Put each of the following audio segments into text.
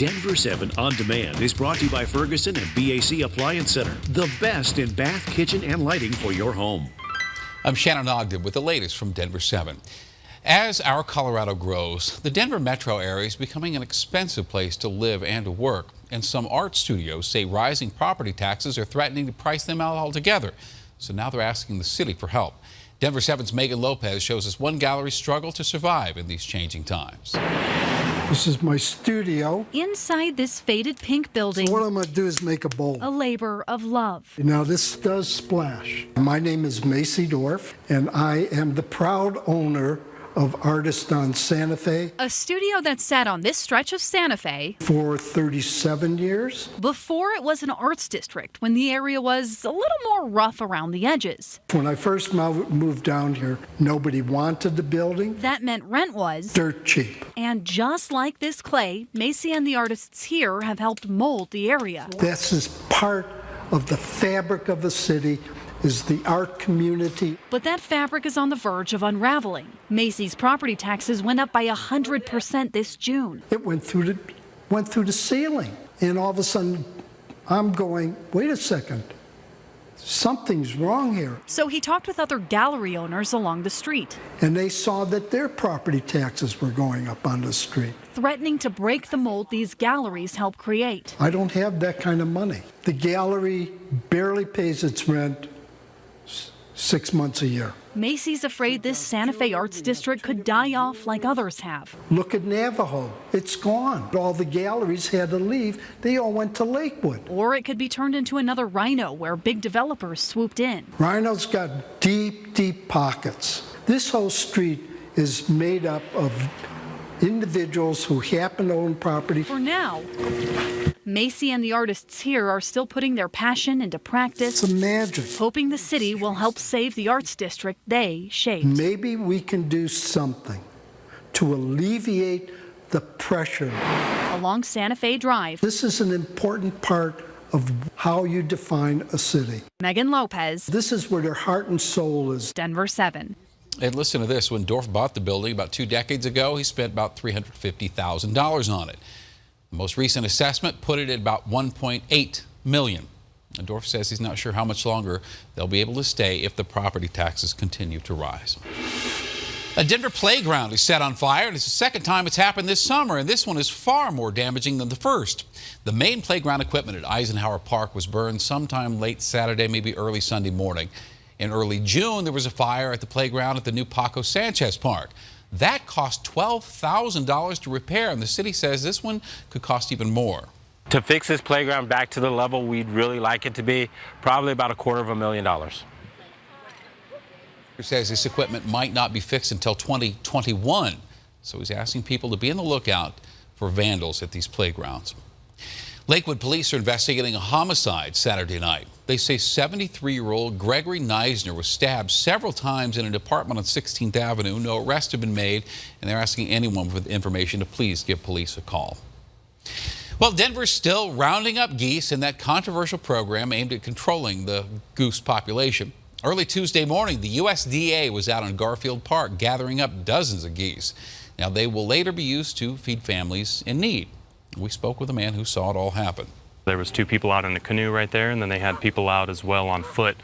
Denver 7 On Demand is brought to you by Ferguson and BAC Appliance Center, the best in bath, kitchen, and lighting for your home. I'm Shannon Ogden with the latest from Denver 7. As our Colorado grows, the Denver metro area is becoming an expensive place to live and to work. And some art studios say rising property taxes are threatening to price them out altogether. So now they're asking the city for help. Denver 7's Megan Lopez shows us one gallery's struggle to survive in these changing times. This is my studio. Inside this faded pink building, So what I'm going to do is make a bowl. a labor of love. Now this does splash. My name is Macy Dorff, and I am the proud owner of Artist on Santa Fe A studio that sat on this stretch of Santa Fe for 37 years. before it was an arts district, when the area was a little more rough around the edges. When I first moved down here, nobody wanted the building. That meant rent was Dirt cheap. And just like this clay, Macy and the artists here have helped mold the area. This is part of the fabric of the city, is the art community. But that fabric is on the verge of unraveling. Macy's property taxes went up by 100% this June. It went through the ceiling. And all of a sudden, I'm going, wait a second, something's wrong here. So he talked with other gallery owners along the street, And they saw that their property taxes were going up on the street. threatening to break the mold these galleries help create. I don't have that kind of money. The gallery barely pays its rent 6 months a year. Macy's afraid this Santa Fe Arts District could die off like others have. Look at Navajo. It's gone. All the galleries had to leave. They all went to Lakewood. Or it could be turned into another Rhino where big developers swooped in. Rhino's got deep, deep pockets. This whole street is made up of individuals who happen to own property. For now, Macy and the artists here are still putting their passion into practice, It's a magic. hoping the city will help save the arts district they shaped. Maybe we can do something to alleviate the pressure. Along Santa Fe Drive, This is an important part of how you define a city. Megan Lopez, This is where their heart and soul is. Denver 7. And listen to this, when Dorff bought the building about 2 decades ago, he spent about $350,000 on it. The most recent assessment put it at about $1.8 million. And Dorff says he's not sure how much longer they'll be able to stay if the property taxes continue to rise. A Denver playground is set on fire, and it's the second time it's happened this summer, and this one is far more damaging than the first. The main playground equipment at Eisenhower Park was burned sometime late Saturday, maybe early Sunday morning. In early June, there was a fire at the playground at the new Paco Sanchez Park. That cost $12,000 to repair, and the city says this one could cost even more. To fix this playground back to the level we'd really like it to be, probably about $250,000. He says this equipment might not be fixed until 2021, so he's asking people to be on the lookout for vandals at these playgrounds. Lakewood police are investigating a homicide Saturday night. They say 73-year-old Gregory Neisner was stabbed several times in an apartment on 16th Avenue. No arrests have been made, and they're asking anyone with information to please give police a call. Well, Denver's still rounding up geese in that controversial program aimed at controlling the goose population. Early Tuesday morning, the USDA was out on Garfield Park gathering up dozens of geese. Now, they will later be used to feed families in need. We spoke with a man who saw it all happen. There was 2 people out in a canoe right there, and then they had people out as well on foot,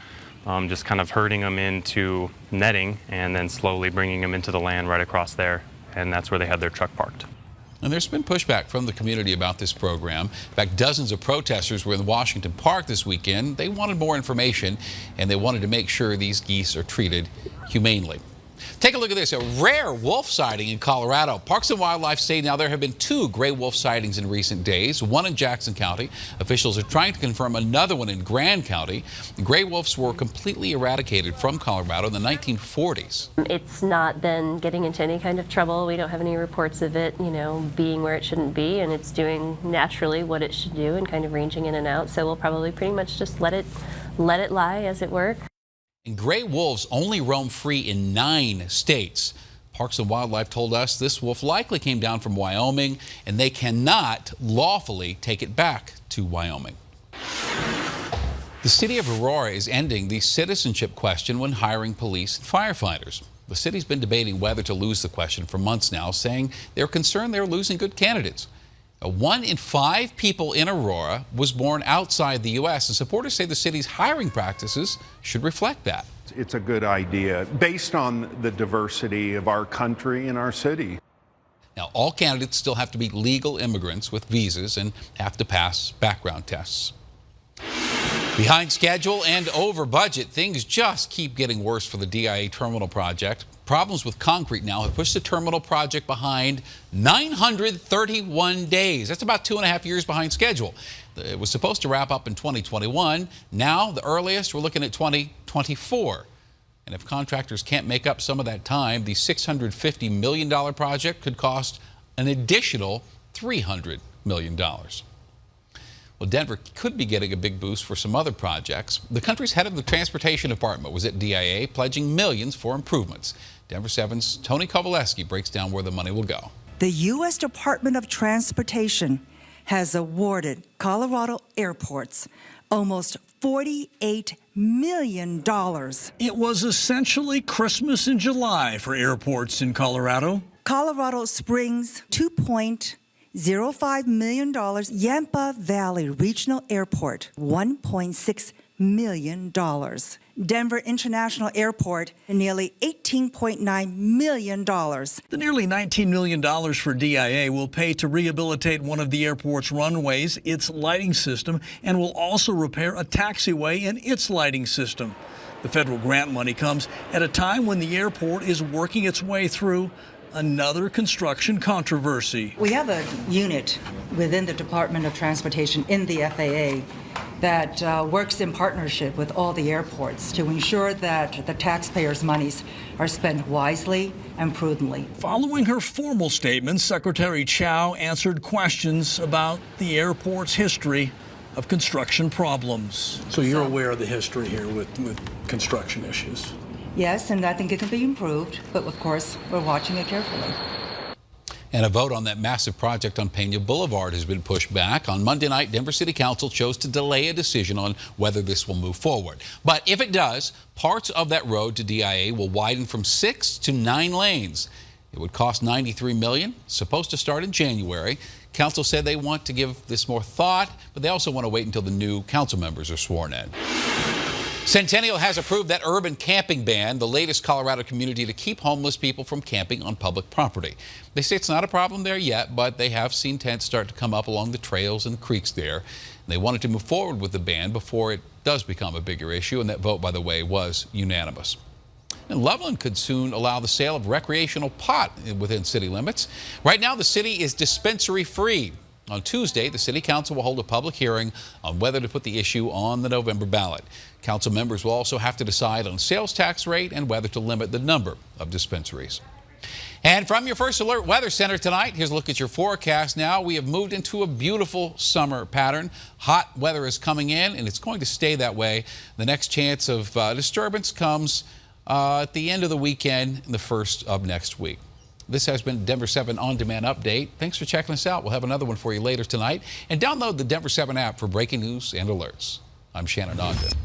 just kind of herding them into netting and then slowly bringing them into the land right across there, and that's where they had their truck parked. And there's been pushback from the community about this program. In fact, dozens of protesters were in Washington Park this weekend. They wanted more information, and they wanted to make sure these geese are treated humanely. Take a look at this, a rare wolf sighting in Colorado. Parks and Wildlife say now there have been 2 gray wolf sightings in recent days, one in Jackson County. Officials are trying to confirm another one in Grand County. The gray wolves were completely eradicated from Colorado in the 1940s. It's not been getting into any kind of trouble. We don't have any reports of it, being where it shouldn't be, and it's doing naturally what it should do and kind of ranging in and out. So we'll probably pretty much just let it lie, as it were. And gray wolves only roam free in 9 states. Parks and Wildlife told us this wolf likely came down from Wyoming, and they cannot lawfully take it back to Wyoming. The city of Aurora is ending the citizenship question when hiring police and firefighters. The city's been debating whether to lose the question for months now, saying they're concerned they're losing good candidates. 1 in 5 people in Aurora was born outside the U.S., and supporters say the city's hiring practices should reflect that. It's a good idea based on the diversity of our country and our city. Now, all candidates still have to be legal immigrants with visas and have to pass background tests. Behind schedule and over budget, things just keep getting worse for the DIA terminal project. Problems with concrete now have pushed the terminal project behind 931 days. That's about 2.5 years behind schedule. It was supposed to wrap up in 2021. Now, the earliest, we're looking at 2024. And if contractors can't make up some of that time, the $650 million project could cost an additional $300 million. Well, Denver could be getting a big boost for some other projects. The country's head of the transportation department was at DIA pledging millions for improvements. Denver 7's Tony Kowaleski breaks down where the money will go. The U.S. Department of Transportation has awarded Colorado airports almost $48 million. It was essentially Christmas in July for airports in Colorado. Colorado Springs, $2.05 million. Yampa Valley Regional Airport, $1.6 million. Denver International Airport, nearly $18.9 million. The nearly $19 million for DIA will pay to rehabilitate one of the airport's runways, its lighting system, and will also repair a taxiway and its lighting system. The federal grant money comes at a time when the airport is working its way through another construction controversy. We have a unit within the Department of Transportation in the FAA that works in partnership with all the airports to ensure that the taxpayers' monies are spent wisely and prudently. Following her formal statement, Secretary Chow answered questions about the airport's history of construction problems. So you're aware of the history here with construction issues? Yes, and I think it can be improved, but of course, we're watching it carefully. And a vote on that massive project on Pena Boulevard has been pushed back. On Monday night, Denver City Council chose to delay a decision on whether this will move forward. But if it does, parts of that road to DIA will widen from 6 to 9 lanes. It would cost $93 million, supposed to start in January. Council said they want to give this more thought, but they also want to wait until the new council members are sworn in. Centennial has approved that urban camping ban, the latest Colorado community to keep homeless people from camping on public property. They say it's not a problem there yet, but they have seen tents start to come up along the trails and creeks there. They wanted to move forward with the ban before it does become a bigger issue, and that vote, by the way, was unanimous. And Loveland could soon allow the sale of recreational pot within city limits. Right now, the city is dispensary-free. On Tuesday, the City Council will hold a public hearing on whether to put the issue on the November ballot. Council members will also have to decide on sales tax rate and whether to limit the number of dispensaries. And from your First Alert Weather Center tonight, here's a look at your forecast now. We have moved into a beautiful summer pattern. Hot weather is coming in, and it's going to stay that way. The next chance of disturbance comes at the end of the weekend and the first of next week. This has been Denver 7 On Demand Update. Thanks for checking us out. We'll have another one for you later tonight. And download the Denver 7 app for breaking news and alerts. I'm Shannon Ogden.